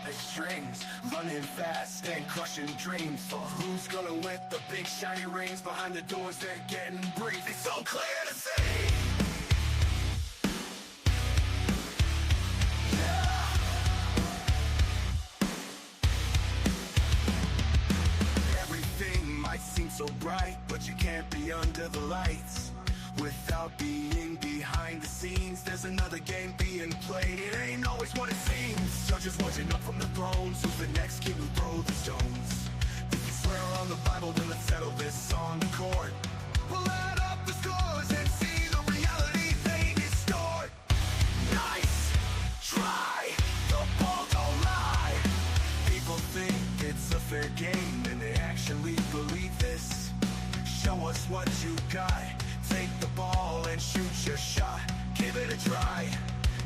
puppet strings, running fast and crushing dreams. So who's gonna win the big shiny rings? Behind the doors they're getting briefed. It's so clear to see. Everything might seem so bright, but you can't be under the lights without being behind the scenes. There's another game being played. It ain't always what it seems. Judges watching up from the thrones. Who's the next king who throw the stones? If you swear on the Bible, then let's settle this on the court. We'll add up the scores and see the reality they distort. Nice try, the ball don't lie. People think it's a fair game, and they actually believe this. Show us what you got. Take the ball and shoot your shot. Give it a try.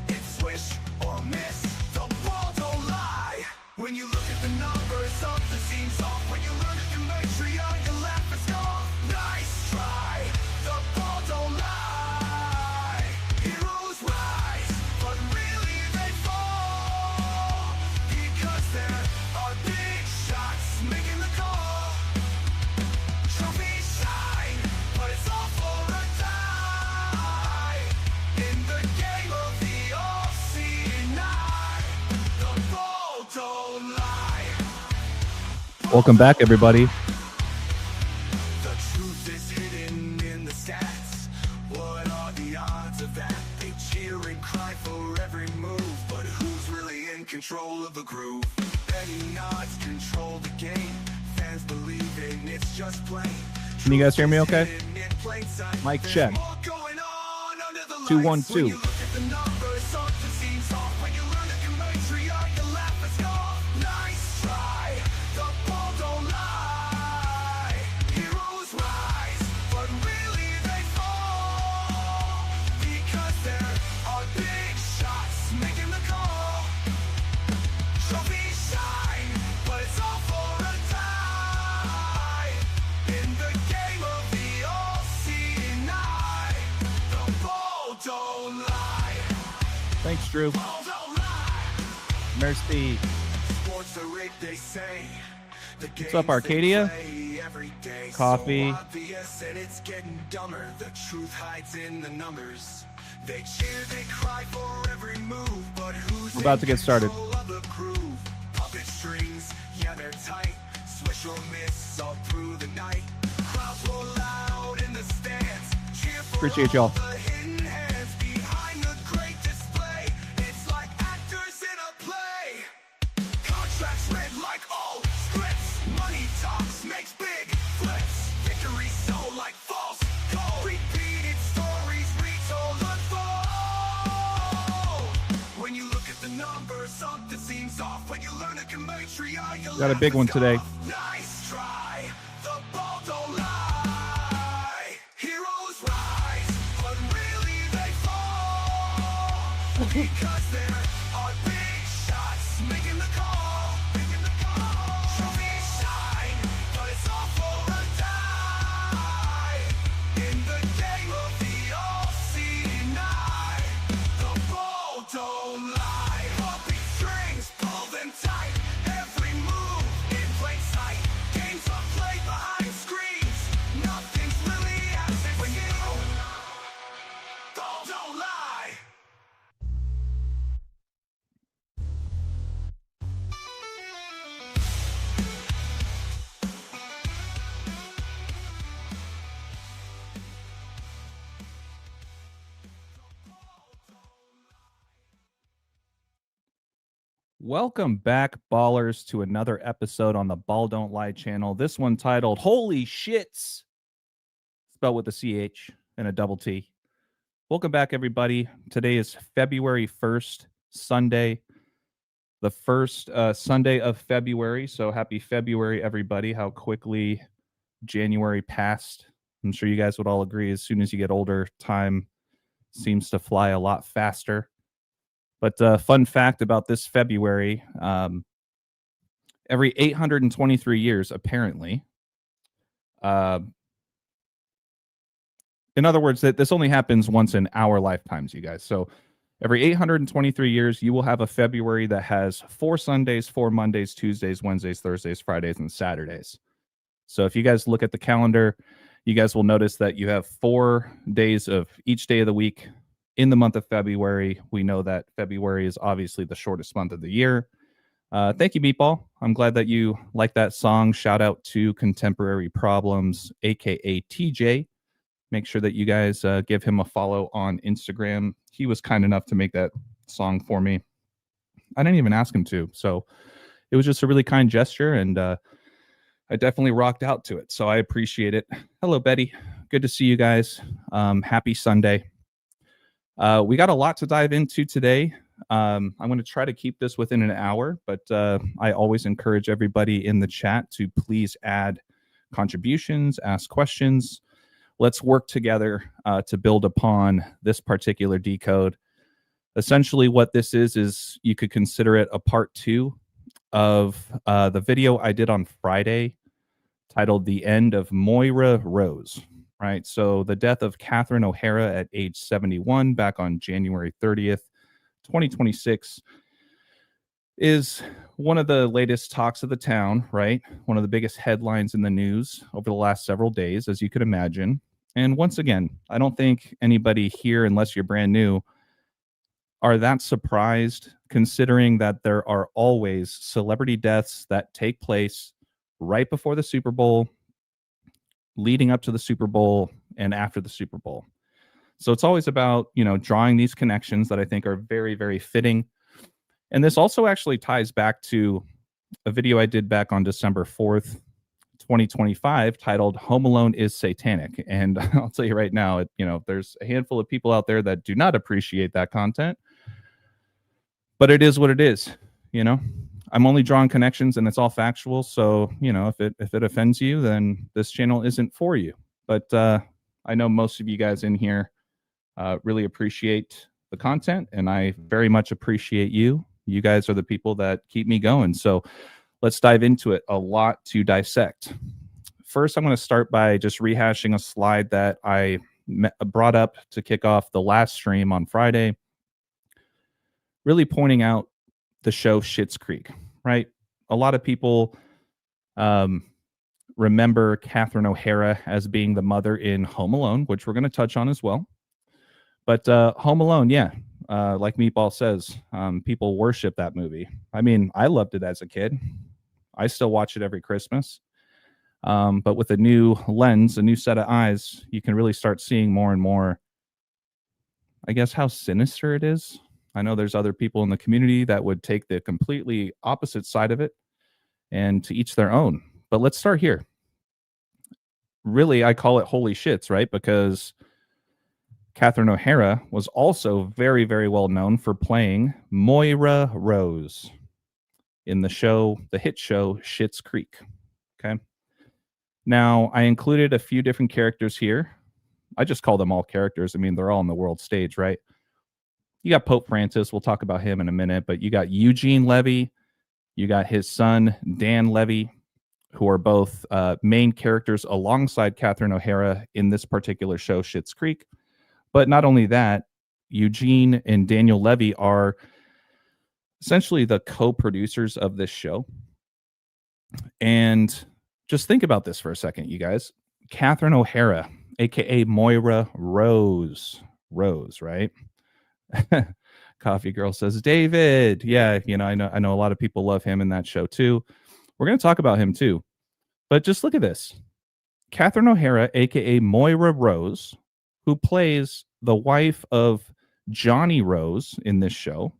It's swish or miss. The ball don't lie. When you look at the numbers, something seems off. When you learn to geometry, you laugh and scoff. Nice try. The ball don't lie. Heroes rise, but really they fall. Because there are big shots making the call. Trophies shine, but it's all for a die. In the game of the all-seeing eye, the ball don't lie. Welcome back, everybody. The truth is hidden in the stats. What are the odds of that? They cheer and cry for every move, but who's really in control of the groove? Betting odds control the game. Fans believing it's just plain. Can you guys hear me okay? Hidden in plain sight. Mic There's check. more going on under the lights. 212. When you look at the numbers, something seems off. When you learn to geometry, you laugh and scoff. Nice try, the ball don't lie. Heroes rise, but really they fall. Because there are big shots making the call. Trophies shine, but it's all for a tie. In the game of the all-seeing eye, the ball don't lie. Thanks, Drew. Ball don't lie. Merci. Sports are rigged, they say. The What's up, games they Arcadia? play every day, Coffee. so obvious and it's getting dumber. The truth hides in the numbers. They cheer, they cry for every move, but who's We're about in to get started. control of the groove? Puppet strings, yeah, they're tight. Swish or miss all through the night. Crowds roll loud in the stands. Cheer for Appreciate all y'all. the hidden hands behind the great display. It's like actors in a play. Contracts read like old scripts. Money talks, makes big flips. Victory sold like false gold. Repeated stories retold unfold. When you look at the numbers, something seems off. When you learn a geometry, you Got a big one today. Nice try, the ball don't lie. Heroes rise, but really they fall. Because there are big shots making the call. Making the call. Trophies shine, but it's all for a die. In the game of the all-seeing eye, the ball don't lie. Puppet strings, pull them tight. Every move in plain sight. Games are played behind screens. Nothing's really happening when you ball don't lie. Welcome back, ballers, to another episode on the Ball Don't Lie channel. This one titled Holy Shits, spelled with a CH and a double T. Welcome back, everybody. Today is February 1st, Sunday, the first Sunday of February. So happy February, everybody. How quickly January passed. I'm sure you guys would all agree, as soon as you get older, time seems to fly a lot faster. But fun fact about this February, every 823 years, apparently, in other words, that this only happens once in our lifetimes, you guys. So Every 823 years, you will have a February that has 4 Sundays, 4 Mondays, Tuesdays, Wednesdays, Thursdays, Fridays, and Saturdays. So if you guys look at the calendar, you guys will notice that you have 4 days of each day of the week in the month of February. We know that February is obviously the shortest month of the year. Thank you, Meatball. I'm glad that you like that song. Shout out to Contemporary Problems, aka TJ. Make sure that you guys give him a follow on Instagram. He was kind enough to make that song for me. I didn't even ask him to. So it was just a really kind gesture, and I definitely rocked out to it. So I appreciate it. Hello, Betty. Good to see you guys. Happy Sunday. We got a lot to dive into today. I'm going to try to keep this within an hour, but I always encourage everybody in the chat to please add contributions, ask questions. Let's work together to build upon this particular decode. Essentially, what this is you could consider it a part 2 of the video I did on Friday titled The End of Moira Rose, right? So the death of Catherine O'Hara at age 71 back on January 30th, 2026 is one of the latest talks of the town, right? One of the biggest headlines in the news over the last several days, as you could imagine. And once again, I don't think anybody here, unless you're brand new, are that surprised, considering that there are always celebrity deaths that take place right before the Super Bowl, leading up to the Super Bowl, and after the Super Bowl. So it's always about, drawing these connections that I think are very, very fitting. And this also actually ties back to a video I did back on December 4th, 2025, titled Home Alone is Satanic. And I'll tell you right now, there's a handful of people out there that do not appreciate that content, but it is what it is. I'm only drawing connections and it's all factual. So, if it offends you, then this channel isn't for you. But I know most of you guys in here really appreciate the content, and I very much appreciate you. You guys are the people that keep me going. So let's dive into it. A lot to dissect. First, I'm going to start by just rehashing a slide that I brought up to kick off the last stream on Friday, really pointing out the show Schitt Creek, right? A lot of people remember Catherine O'Hara as being the mother in Home Alone, which we're going to touch on as well. But Home Alone, yeah, like Meatball says, people worship that movie. I mean, I loved it as a kid. I still watch it every Christmas. But with a new lens, a new set of eyes, you can really start seeing more and more, I guess, how sinister it is. I know there's other people in the community that would take the completely opposite side of it, and to each their own. But let's start here. Really, I call it holy shits, right? Because Catherine O'Hara was also very, very well known for playing Moira Rose in the hit show Schitt Creek. Okay. Now, I included a few different characters here. I just call them all characters. I mean, they're all on the world stage, right? You got Pope Francis. We'll talk about him in a minute. But you got Eugene Levy. You got his son, Dan Levy, who are both main characters alongside Catherine O'Hara in this particular show, Schitt Creek. But not only that, Eugene and Daniel Levy are essentially the co-producers of this show. And just think about this for a second, you guys. Catherine O'Hara, aka Moira Rose, right? Coffee Girl says, David. Yeah, I know a lot of people love him in that show too. We're going to talk about him too. But just look at this. Catherine O'Hara, aka Moira Rose, who plays the wife of Johnny Rose in this show,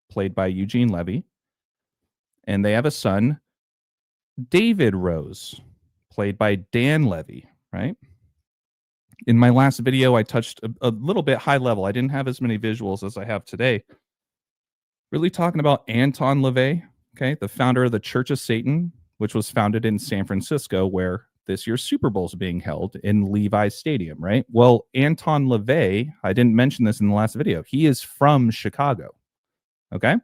played by Eugene Levy. And they have a son, David Rose, played by Dan Levy, right? In my last video, I touched a little bit high level. I didn't have as many visuals as I have today. Really talking about Anton LaVey, okay, the founder of the Church of Satan, which was founded in San Francisco, where this year's Super Bowl is being held in Levi's Stadium, right? Well, Anton LaVey, I didn't mention this in the last video. He is from Chicago, okay?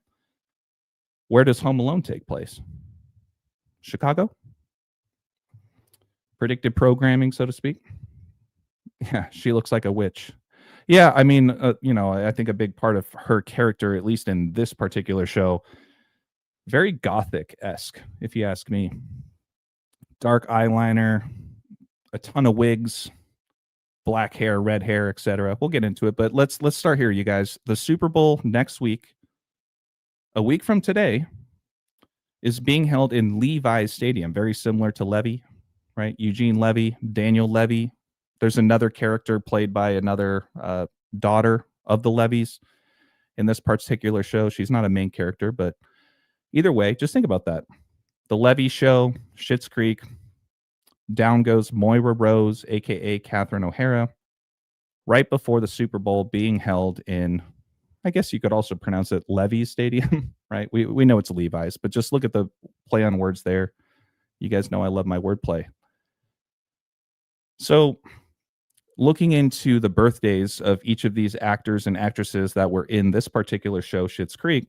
Where does Home Alone take place? Chicago? Predictive programming, so to speak. Yeah, she looks like a witch. Yeah, I mean, I think a big part of her character, at least in this particular show, very gothic-esque, if you ask me. Dark eyeliner, a ton of wigs, black hair, red hair, etc. We'll get into it, but let's start here, you guys. The Super Bowl next week, a week from today, is being held in Levi's Stadium, very similar to Levy, right? Eugene Levy, Daniel Levy. There's another character played by another daughter of the Levys in this particular show. She's not a main character, but either way, just think about that. The Levy show, Schitt Creek, down goes Moira Rose, aka Catherine O'Hara, right before the Super Bowl being held in, I guess you could also pronounce it Levi's Stadium, right? We know it's Levi's, but just look at the play on words there. You guys know I love my wordplay. So, looking into the birthdays of each of these actors and actresses that were in this particular show, Schitt Creek,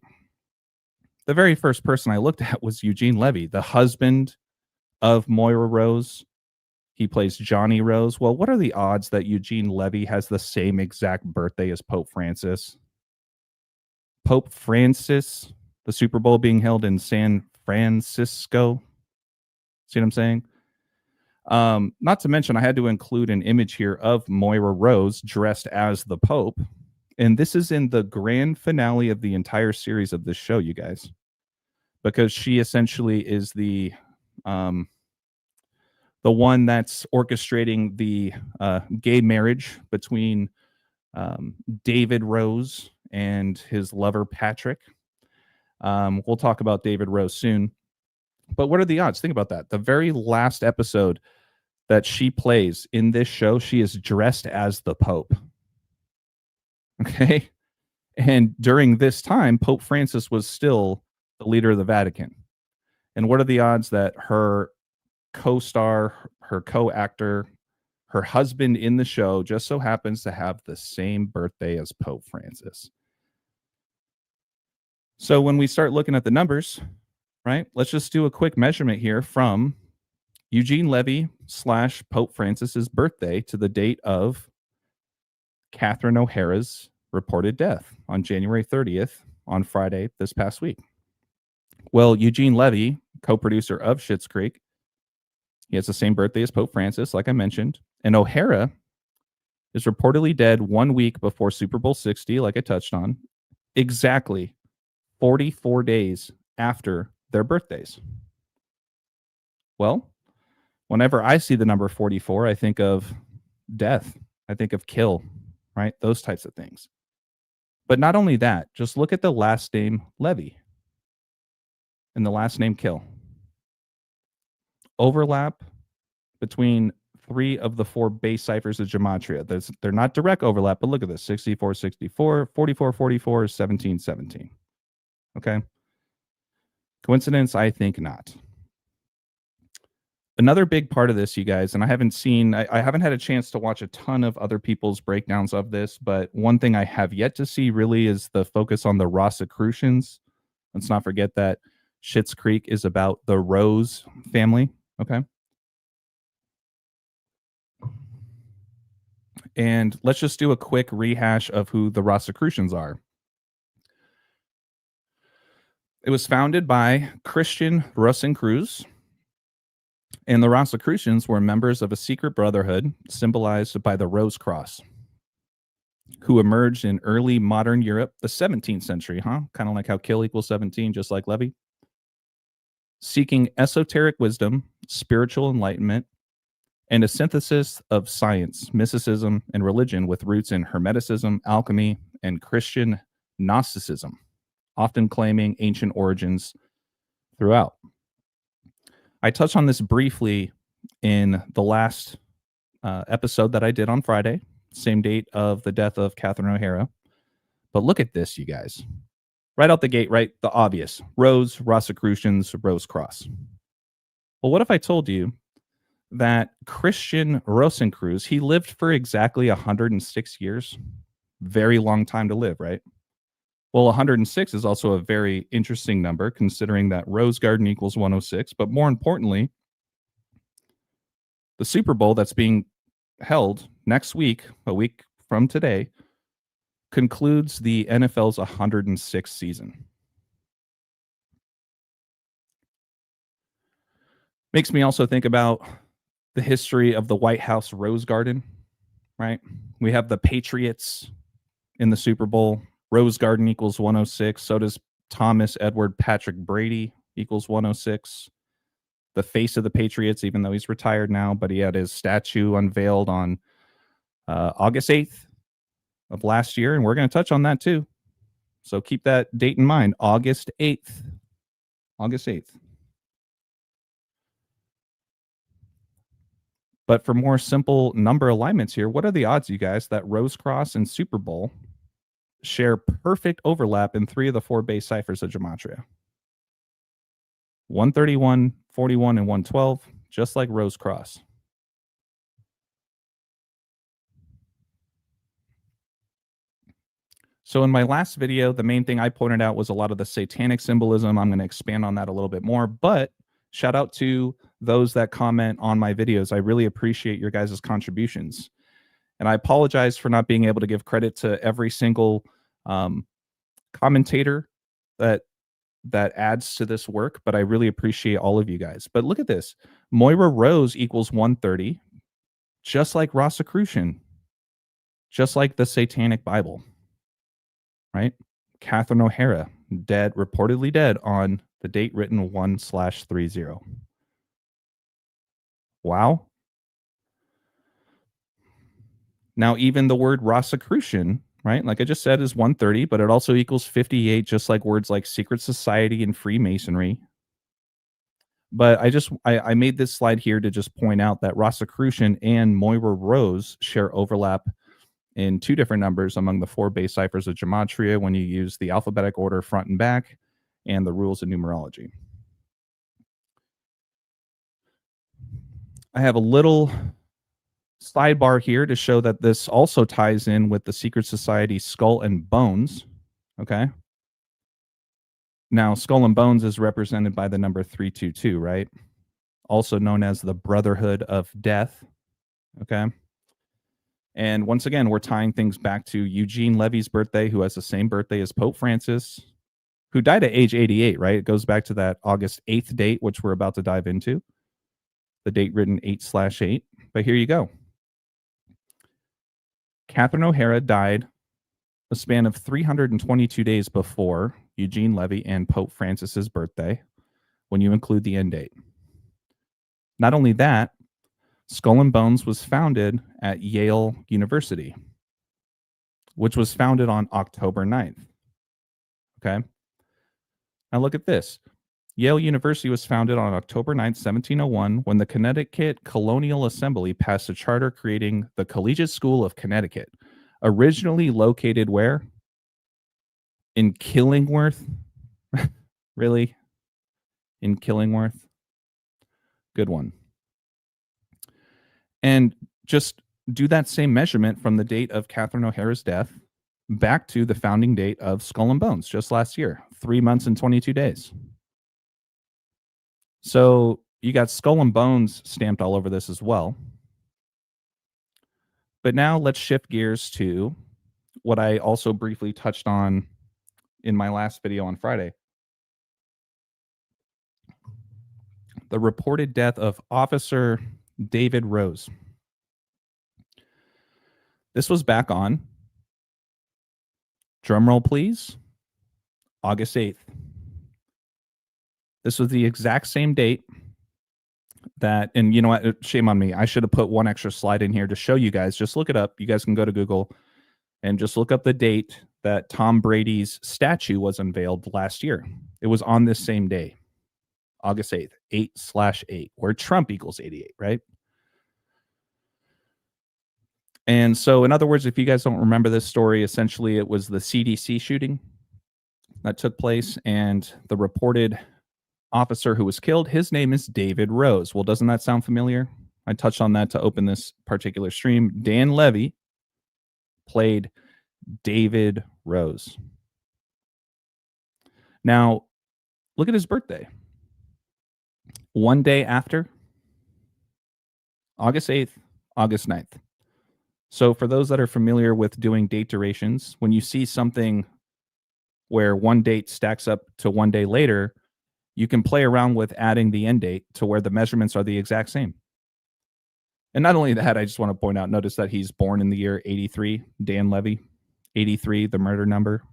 the very first person I looked at was Eugene Levy, the husband of Moira Rose. He plays Johnny Rose. Well, what are the odds that Eugene Levy has the same exact birthday as Pope Francis? Pope Francis, the Super Bowl being held in San Francisco. See what I'm saying? Not to mention, I had to include an image here of Moira Rose dressed as the Pope. And this is in the grand finale of the entire series of this show, you guys. Because she essentially is the one that's orchestrating the gay marriage between David Rose and his lover, Patrick. We'll talk about David Rose soon. But what are the odds? Think about that. The very last episode that she plays in this show, she is dressed as the Pope. Okay? And during this time, Pope Francis was still the leader of the Vatican. And what are the odds that her co-star, her co-actor, her husband in the show just so happens to have the same birthday as Pope Francis? So when we start looking at the numbers, right, let's just do a quick measurement here from Eugene Levy / Pope Francis's birthday to the date of Catherine O'Hara's reported death on January 30th on Friday this past week. Well, Eugene Levy, co-producer of Schitt Creek, he has the same birthday as Pope Francis, like I mentioned. And O'Hara is reportedly dead 1 week before Super Bowl 60, like I touched on, exactly 44 days after their birthdays. Well, whenever I see the number 44, I think of death. I think of kill, right? Those types of things. But not only that, just look at the last name Levy and the last name Kill. Overlap between 3 of the 4 base ciphers of gematria. They're not direct overlap, but look at this: 64, 64, 44, 44, 17, 17. Okay? Coincidence? I think not. Another big part of this, you guys, and I haven't had a chance to watch a ton of other people's breakdowns of this, but one thing I have yet to see really is the focus on the Rosicrucians. Let's not forget that Schitt Creek is about the Rose family, okay? And let's just do a quick rehash of who the Rosicrucians are. It was founded by Christian Rosicrucians, and the Rosicrucians were members of a secret brotherhood symbolized by the Rose Cross, who emerged in early modern Europe, the 17th century, kind of like how kill equals 17, just like Levy. Seeking esoteric wisdom, spiritual enlightenment, and a synthesis of science, mysticism, and religion with roots in Hermeticism, alchemy, and Christian Gnosticism, often claiming ancient origins throughout. I touched on this briefly in the last episode that I did on Friday, same date of the death of Catherine O'Hara. But look at this, you guys. Right out the gate, right? The obvious. Rose, Rosicrucians, Rose Cross. Well, what if I told you that Christian Rosicrucians, he lived for exactly 106 years? Very long time to live, right? Well, 106 is also a very interesting number, considering that Rose Garden equals 106. But more importantly, the Super Bowl that's being held next week, a week from today concludes the NFL's 106th season. Makes me also think about the history of the White House Rose Garden, right? We have the Patriots in the Super Bowl. Rose Garden equals 106. So does Thomas Edward Patrick Brady equals 106. The face of the Patriots, even though he's retired now, but he had his statue unveiled on August 8th of last year, and we're going to touch on that too. So keep that date in mind, August 8th. August 8th. But for more simple number alignments here, what are the odds, you guys, that Rose Cross and Super Bowl share perfect overlap in 3 of the 4 base ciphers of Gematria? 131, 41, and 112, just like Rose Cross. So in my last video, the main thing I pointed out was a lot of the satanic symbolism. I'm going to expand on that a little bit more, but shout out to those that comment on my videos. I really appreciate your guys' contributions. And I apologize for not being able to give credit to every single commentator that adds to this work, but I really appreciate all of you guys. But look at this. Moira Rose equals 130, just like Rosicrucian, just like the Satanic Bible, right? Catherine O'Hara, dead, reportedly dead on the date written 1/30. Wow. Now, even the word Rosicrucian, right? Like I just said, is 130, but it also equals 58, just like words like secret society and Freemasonry. But I made this slide here to just point out that Rosicrucian and Moira Rose share overlap in 2 different numbers among the 4 base ciphers of Gematria when you use the alphabetic order front and back and the rules of numerology. I have a little sidebar here to show that this also ties in with the secret society Skull and Bones. Okay. Now, Skull and Bones is represented by the number 322, right? Also known as the Brotherhood of Death. Okay. And once again, we're tying things back to Eugene Levy's birthday, who has the same birthday as Pope Francis, who died at age 88, right? It goes back to that August 8th date, which we're about to dive into. The date written 8/8. But here you go. Catherine O'Hara died a span of 322 days before Eugene Levy and Pope Francis's birthday, when you include the end date. Not only that, Skull and Bones was founded at Yale University, which was founded on October 9th. Okay. Now look at this. Yale University was founded on October 9th, 1701, when the Connecticut Colonial Assembly passed a charter creating the Collegiate School of Connecticut, originally located where? In Killingworth? Really? In Killingworth? Good one. And just do that same measurement from the date of Catherine O'Hara's death back to the founding date of Skull and Bones, just last year, 3 months and 22 days. So you got Skull and Bones stamped all over this as well. But now let's shift gears to what I also briefly touched on in my last video on Friday. The reported death of Officer David Rose. This was back on, drumroll please, August 8th. This was the exact same date that, and you know what, shame on me. I should have put one extra slide in here to show you guys. Just look it up. You guys can go to Google and just look up the date that Tom Brady's statue was unveiled last year. It was on this same day, August 8th, 8/8, where Trump equals 88, right? And so, in other words, if you guys don't remember this story, essentially it was the CDC shooting that took place, and the reported officer who was killed, his name is David Rose. Well, doesn't that sound familiar? I touched on that to open this particular stream. Dan Levy played David Rose. Now, look at his birthday. One day after, August 8th, August 9th. So for those that are familiar with doing date durations, when you see something where one date stacks up to one day later, you can play around with adding the end date to where the measurements are the exact same. And not only that, I just want to point out, notice that he's born in the year 83, Dan Levy, 83, the murder number,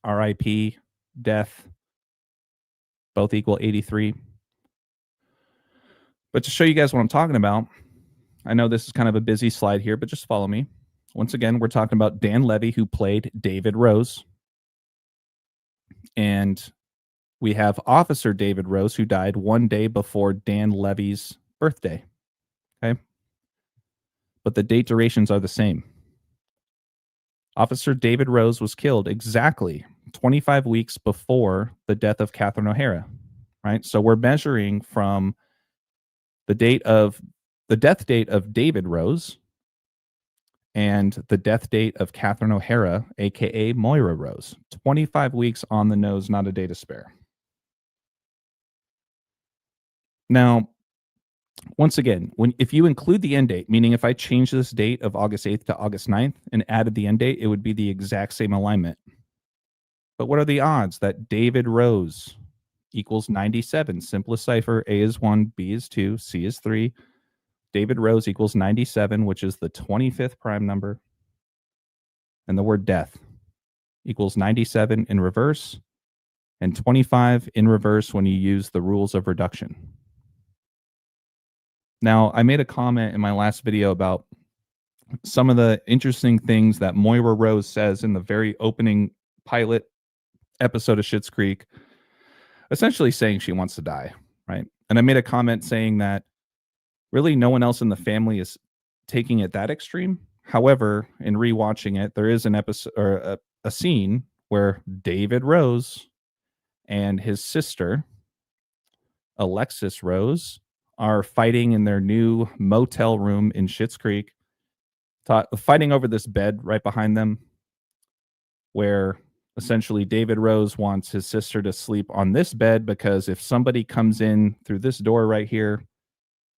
RIP, death, both equal 83. But to show you guys what I'm talking about, I know this is kind of a busy slide here, but just follow me. Once again, we're talking about Dan Levy, who played David Rose. And we have Officer David Rose, who died one day before Dan Levy's birthday. Okay. But the date durations are the same. Officer David Rose was killed exactly 25 weeks before the death of Catherine O'Hara, right? So we're measuring from the death date of David Rose and the death date of Catherine O'Hara, aka Moira Rose. 25 weeks on the nose, not a day to spare. Now, once again, if you include the end date, meaning if I change this date of August 8th to August 9th and added the end date, it would be the exact same alignment. But what are the odds that David Rose equals 97? Simplest cipher, A is 1, B is 2, C is 3. David Rose equals 97, which is the 25th prime number. And the word death equals 97 in reverse and 25 in reverse when you use the rules of reduction. Now, I made a comment in my last video about some of the interesting things that Moira Rose says in the very opening pilot episode of Schitt Creek, essentially saying she wants to die, right? And I made a comment saying that really no one else in the family is taking it that extreme. However, in rewatching it, there is an episode or a scene where David Rose and his sister, Alexis Rose, are fighting in their new motel room in Schitt Creek, fighting over this bed right behind them, where essentially David Rose wants his sister to sleep on this bed because if somebody comes in through this door right here,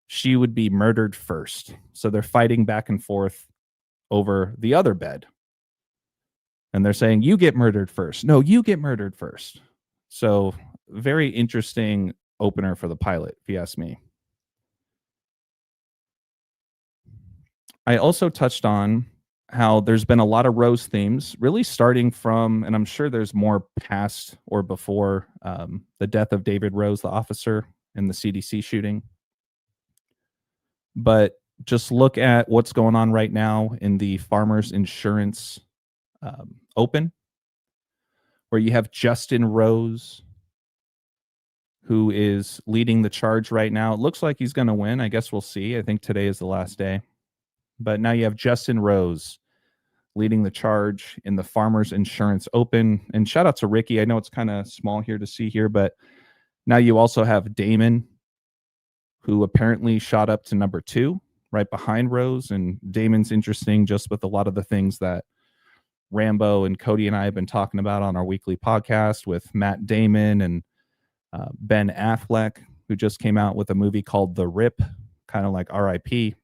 she would be murdered first. So they're fighting back and forth over the other bed. And they're saying, you get murdered first. No, you get murdered first. So very interesting opener for the pilot, if you ask me. I also touched on how there's been a lot of Rose themes, really starting from, and I'm sure there's more past or before the death of David Rose, the officer in the CDC shooting. But just look at what's going on right now in the Farmers Insurance Open, where you have Justin Rose, who is leading the charge right now. It looks like he's going to win. I guess we'll see. I think today is the last day. But now you have Justin Rose leading the charge in the Farmers Insurance Open. And shout out to Ricky. I know it's kind of small here to see here, but now you also have Damon, who apparently shot up to number 2 right behind Rose. And Damon's interesting just with a lot of the things that Rambo and Cody and I have been talking about on our weekly podcast with Matt Damon and Ben Affleck, who just came out with a movie called The Rip, kind of like RIP,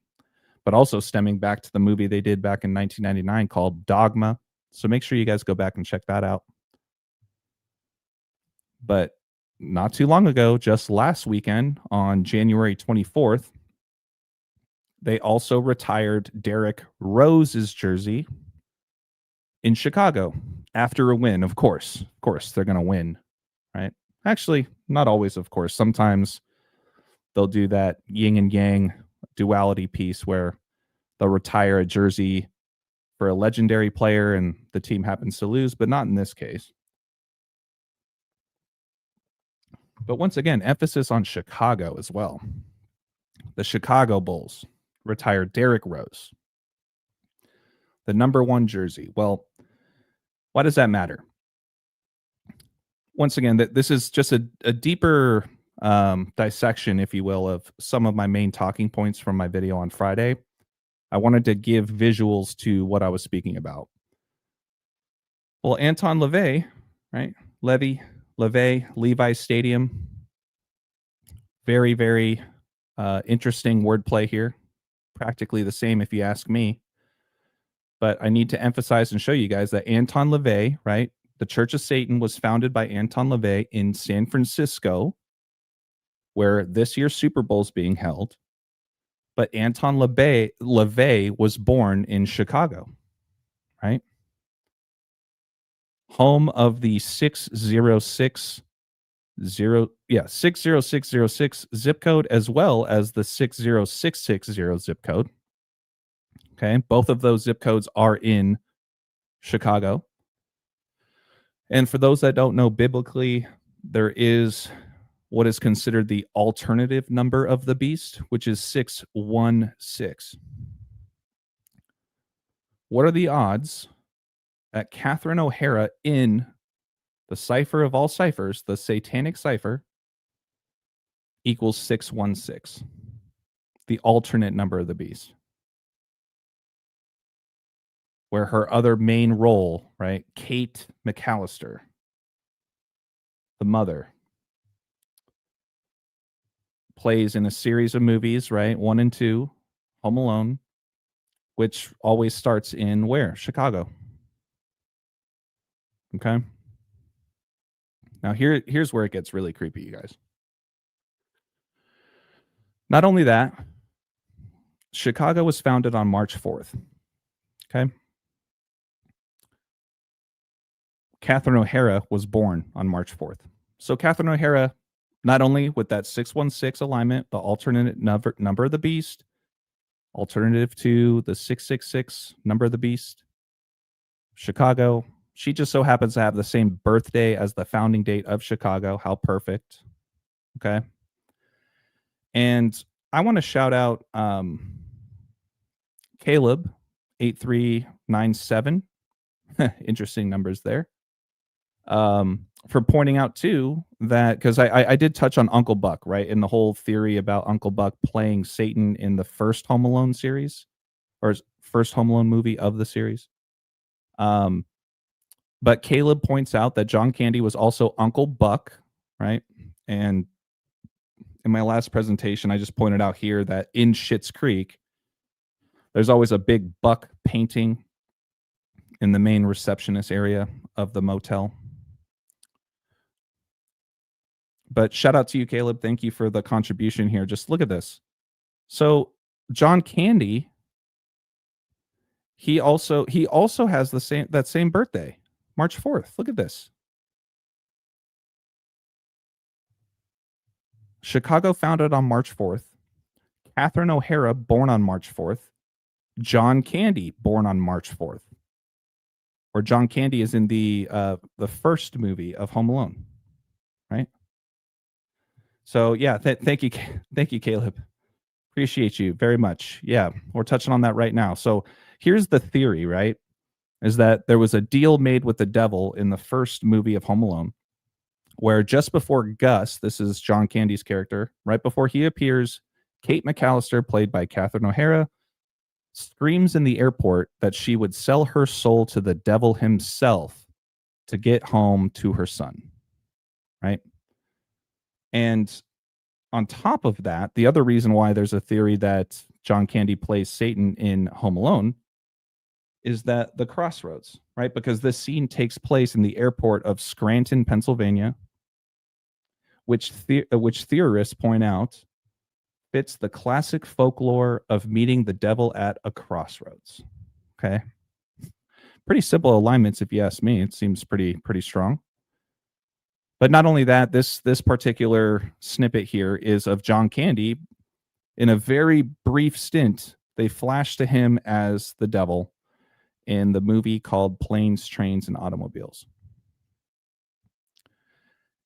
but also stemming back to the movie they did back in 1999 called Dogma. So make sure you guys go back and check that out. But not too long ago, just last weekend on January 24th, they also retired Derrick Rose's jersey in Chicago after a win. Of course, they're going to win, right? Actually, not always, of course. Sometimes they'll do that yin and yang duality piece where they'll retire a jersey for a legendary player and the team happens to lose, but not in this case. But once again, emphasis on Chicago as well. The Chicago Bulls retired Derrick Rose, the number 1 jersey. Well, why does that matter? Once again, this is just a deeper dissection, if you will, of some of my main talking points from my video on Friday. I wanted to give visuals to what I was speaking about. Well, Anton LaVey, right? Levi Stadium. Very, very interesting wordplay here. practically the same if you ask me. But I need to emphasize and show you guys that Anton LaVey, right? The Church of Satan was founded by Anton LaVey in San Francisco, where this year's Super Bowl is being held. But Anton LaVey was born in Chicago, right? Home of the 60606 zip code, as well as the 60660 zip code. Okay, both of those zip codes are in Chicago. And for those that don't know biblically, there is what is considered the alternative number of the beast, which is 616. What are the odds that Catherine O'Hara in the cipher of all ciphers, the satanic cipher, equals 616, the alternate number of the beast? Where her other main role, right, Kate McAllister, the mother, plays in a series of movies, right, 1 and 2, Home Alone, which always starts in where? Chicago. Okay. Now here's where it gets really creepy, you guys. Not only that, Chicago was founded on March 4th. Okay. Catherine O'Hara was born on March 4th. So Catherine O'Hara, not only with that 616 alignment, the alternate number of the beast, alternative to the 666 number of the beast, Chicago, she just so happens to have the same birthday as the founding date of Chicago. How perfect. Okay. And I want to shout out Caleb 8397. Interesting numbers there. For pointing out too that, because I did touch on Uncle Buck, right, in the whole theory about Uncle Buck playing Satan in the first Home Alone series, or first Home Alone movie of the series. But Caleb points out that John Candy was also Uncle Buck, right? And in my last presentation, I just pointed out here that in Schitt Creek, there's always a big buck painting in the main receptionist area of the motel. But shout out to you, Caleb. Thank you for the contribution here. Just look at this. So John Candy, he also has that same birthday, March 4th. Look at this. Chicago founded on March 4th. Catherine O'Hara born on March 4th. John Candy born on March 4th. Or John Candy is in the first movie of Home Alone, right? So yeah, thank you, Caleb. Appreciate you very much. Yeah, we're touching on that right now. So here's the theory, right? Is that there was a deal made with the devil in the first movie of Home Alone, where just before Gus, this is John Candy's character, right before he appears, Kate McAllister, played by Catherine O'Hara, screams in the airport that she would sell her soul to the devil himself to get home to her son, right? And on top of that, the other reason why there's a theory that John Candy plays Satan in Home Alone is that the crossroads, right? Because this scene takes place in the airport of Scranton, Pennsylvania, which theorists point out fits the classic folklore of meeting the devil at a crossroads. Okay. Pretty simple alignments, if you ask me. It seems pretty strong. But not only that, this particular snippet here is of John Candy. In a very brief stint, they flash to him as the devil in the movie called Planes, Trains, and Automobiles.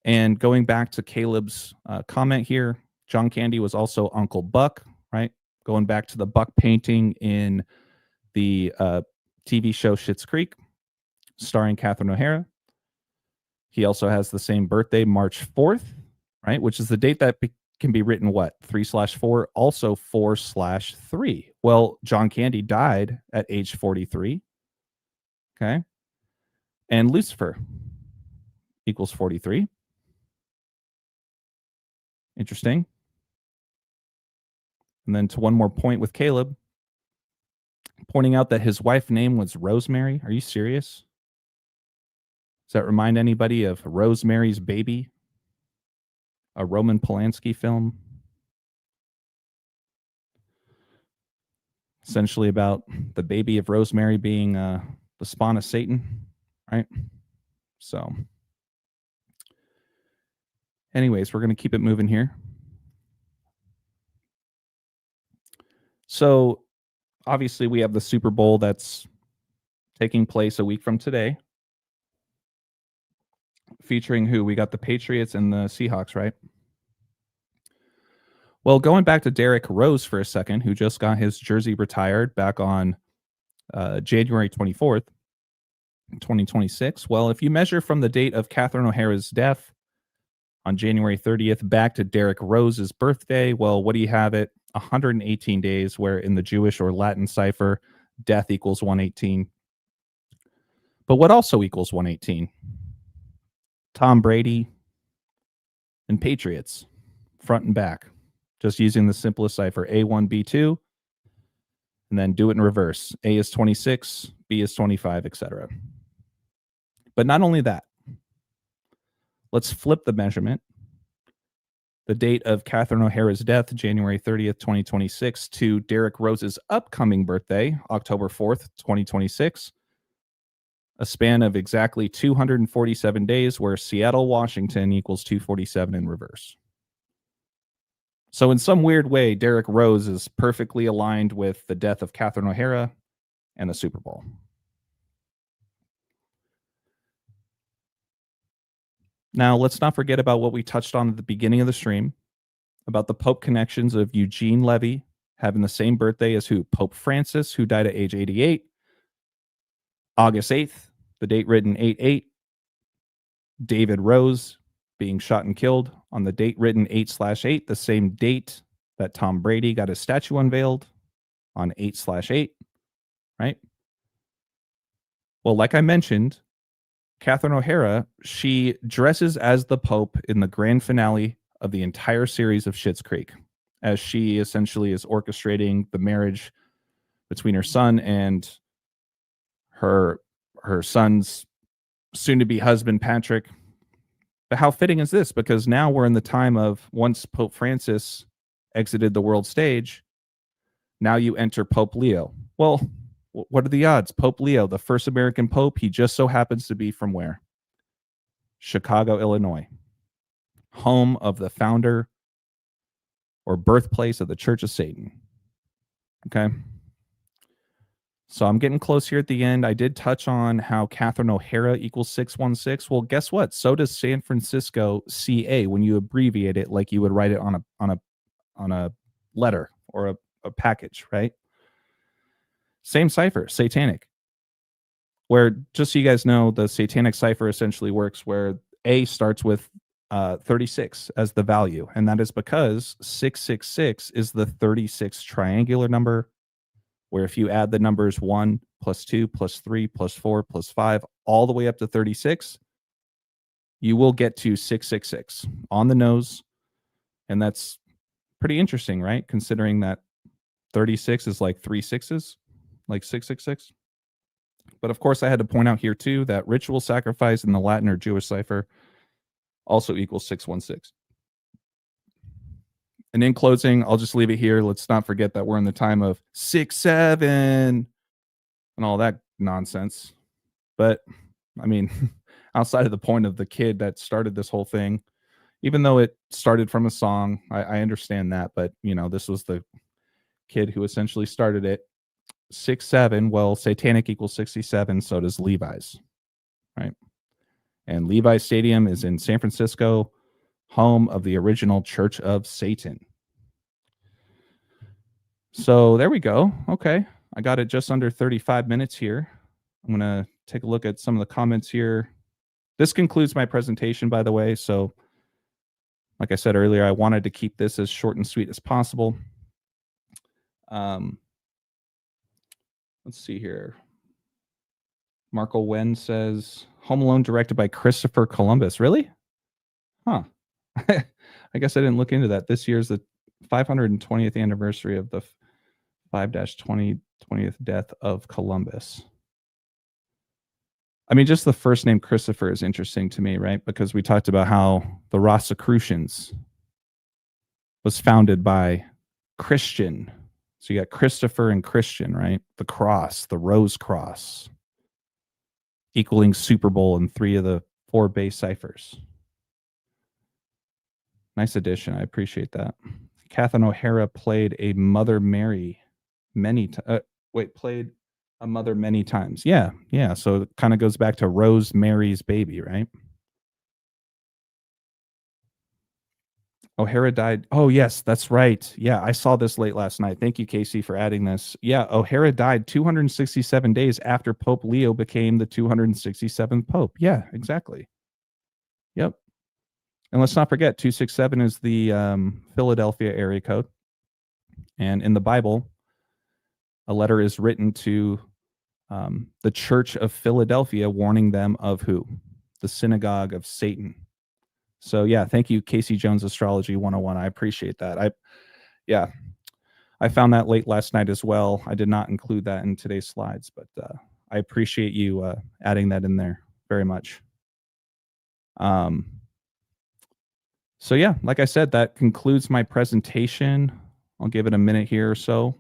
And going back to Caleb's comment here, John Candy was also Uncle Buck, right? Going back to the Buck painting in the TV show Schitt Creek, starring Catherine O'Hara. He also has the same birthday, March 4th, right? Which is the date that can be written what? 3/4, also 4/3. Well, John Candy died at age 43. Okay. And Lucifer equals 43. Interesting. And then to one more point with Caleb, pointing out that his wife's name was Rosemary. Are you serious? Does that remind anybody of Rosemary's Baby, a Roman Polanski film? Essentially about the baby of Rosemary being the spawn of Satan, right? So, anyways, we're going to keep it moving here. So, obviously, we have the Super Bowl that's taking place a week from today. Featuring who? We got the Patriots and the Seahawks, right? Well, going back to Derrick Rose for a second, who just got his jersey retired back on January 24th, 2026. Well, if you measure from the date of Catherine O'Hara's death on January 30th back to Derrick Rose's birthday, well, what do you have it? 118 days, where in the Jewish or Latin cipher, death equals 118. But what also equals 118? Tom Brady and Patriots, front and back. Just using the simplest cipher, A1, B2, and then do it in reverse. A is 26, B is 25, etc. But not only that, let's flip the measurement. The date of Catherine O'Hara's death, January 30th, 2026, to Derrick Rose's upcoming birthday, October 4th, 2026. A span of exactly 247 days, where Seattle, Washington equals 247 in reverse. So in some weird way, Derrick Rose is perfectly aligned with the death of Catherine O'Hara and the Super Bowl. Now, let's not forget about what we touched on at the beginning of the stream, about the Pope connections of Eugene Levy having the same birthday as who? Pope Francis, who died at age 88. August 8th, the date written 8/8. David Rose being shot and killed on the date written 8/8, the same date that Tom Brady got his statue unveiled on 8/8, right? Well, like I mentioned, Catherine O'Hara, she dresses as the Pope in the grand finale of the entire series of Schitt Creek, as she essentially is orchestrating the marriage between her son and her son's soon-to-be husband, Patrick. But how fitting is this? Because now we're in the time of, once Pope Francis exited the world stage, now you enter Pope Leo. Well, what are the odds? Pope Leo, the first American Pope, he just so happens to be from where? Chicago, Illinois. Home of the founder or birthplace of the Church of Satan. Okay. So I'm getting close here at the end. I did touch on how Catherine O'Hara equals 616. Well, guess what? So does San Francisco CA when you abbreviate it like you would write it on a letter or a package, right? Same cipher, satanic. Where, just so you guys know, the satanic cipher essentially works where A starts with 36 as the value. And that is because 666 is the 36th triangular number, where if you add the numbers 1 plus 2 plus 3 plus 4 plus 5 all the way up to 36, you will get to 666 on the nose. And that's pretty interesting, right? Considering that 36 is like 3 sixes, like 666. But of course, I had to point out here too that ritual sacrifice in the Latin or Jewish cipher also equals 616. And in closing, I'll just leave it here. Let's not forget that we're in the time of 6-7 and all that nonsense. But I mean, outside of the point of the kid that started this whole thing, even though it started from a song, I understand that. But, you know, this was the kid who essentially started it. 6-7, well, satanic equals 67, so does Levi's, right? And Levi's Stadium is in San Francisco, home of the original Church of Satan. So there we go. Okay, I got it just under 35 minutes here. I'm going to take a look at some of the comments here. This concludes my presentation, by the way. So like I said earlier, I wanted to keep this as short and sweet as possible. Let's see here. Marco Wen says, Home Alone directed by Christopher Columbus. Really? Huh. I guess I didn't look into that. This year's the 520th anniversary of the 5-20 20th death of Columbus. I mean, just the first name Christopher is interesting to me, right? Because we talked about how the Rosicrucians was founded by Christian. So you got Christopher and Christian, right? The cross, the Rose cross, equaling Super Bowl in 3 of the 4 base ciphers. Nice addition. I appreciate that. Catherine O'Hara played a Mother Mary played a mother many times. Yeah. So it kind of goes back to Rosemary's Baby, right? O'Hara died. Oh, yes, that's right. Yeah, I saw this late last night. Thank you, Casey, for adding this. Yeah, O'Hara died 267 days after Pope Leo became the 267th Pope. Yeah, exactly. Yep. And let's not forget, 267 is the Philadelphia area code. And in the Bible, a letter is written to the Church of Philadelphia, warning them of who? The synagogue of Satan. So yeah, thank you, Casey Jones Astrology 101. I appreciate that. I found that late last night as well. I did not include that in today's slides, but I appreciate you adding that in there very much. So yeah, like I said, that concludes my presentation. I'll give it a minute here or so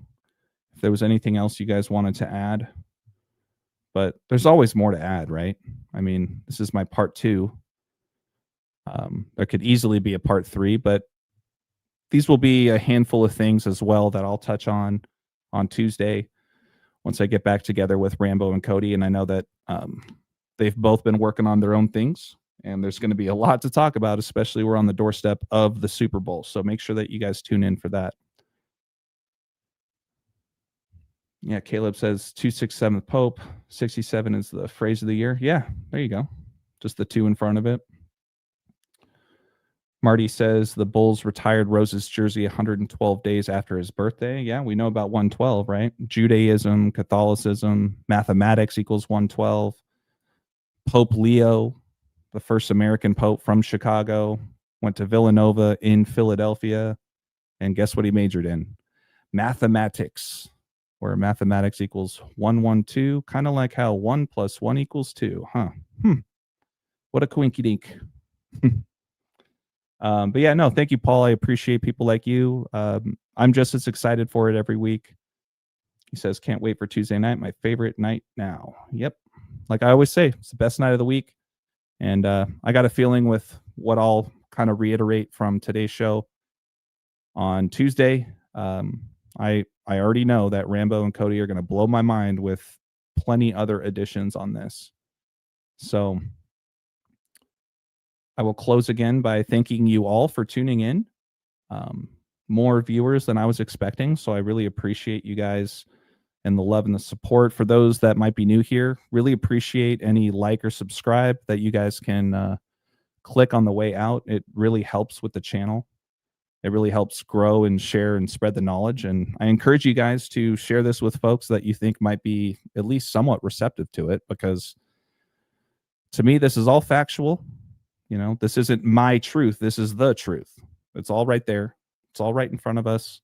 if there was anything else you guys wanted to add. But there's always more to add, right? I mean, this is my part 2. There could easily be a part 3, but these will be a handful of things as well that I'll touch on Tuesday once I get back together with Rambo and Cody. And I know that they've both been working on their own things, and there's going to be a lot to talk about, especially we're on the doorstep of the Super Bowl. So make sure that you guys tune in for that. Yeah, Caleb says 267th Pope, 67 is the phrase of the year. Yeah, there you go. Just the 2 in front of it. Marty says the Bulls retired Rose's jersey 112 days after his birthday. Yeah, we know about 112, right? Judaism, Catholicism, mathematics equals 112. Pope Leo, the first American pope from Chicago, went to Villanova in Philadelphia. And guess what he majored in? Mathematics, where mathematics equals 112, kind of like how 1 + 1 = 2, huh? What a coinky dink. But yeah, no, thank you, Paul. I appreciate people like you. I'm just as excited for it every week. He says, can't wait for Tuesday night. My favorite night now. Yep. Like I always say, it's the best night of the week. And I got a feeling with what I'll kind of reiterate from today's show on Tuesday. I already know that Rambo and Cody are going to blow my mind with plenty other additions on this. So I will close again by thanking you all for tuning in. More viewers than I was expecting, so I really appreciate you guys and the love and the support. For those that might be new here, really appreciate any like or subscribe that you guys can click on the way out. It really helps with the channel. It really helps grow and share and spread the knowledge. And I encourage you guys to share this with folks that you think might be at least somewhat receptive to it, because to me, this is all factual. You know, this isn't my truth. This is the truth. It's all right there. It's all right in front of us.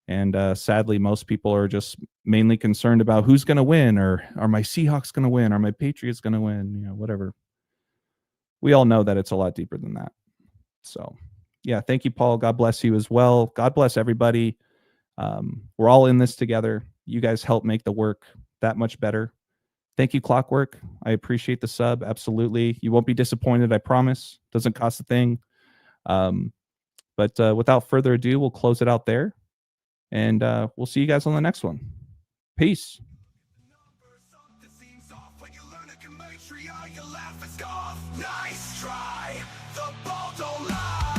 And sadly, most people are just mainly concerned about who's going to win, or are my Seahawks going to win? Are my Patriots going to win? You know, whatever. We all know that it's a lot deeper than that. So, yeah, thank you, Paul. God bless you as well. God bless everybody. We're all in this together. You guys help make the work that much better. Thank you, Clockwork. I appreciate the sub. Absolutely. You won't be disappointed, I promise. Doesn't cost a thing. But without further ado, we'll close it out there. And we'll see you guys on the next one. Peace. Nice try. The ball don't lie.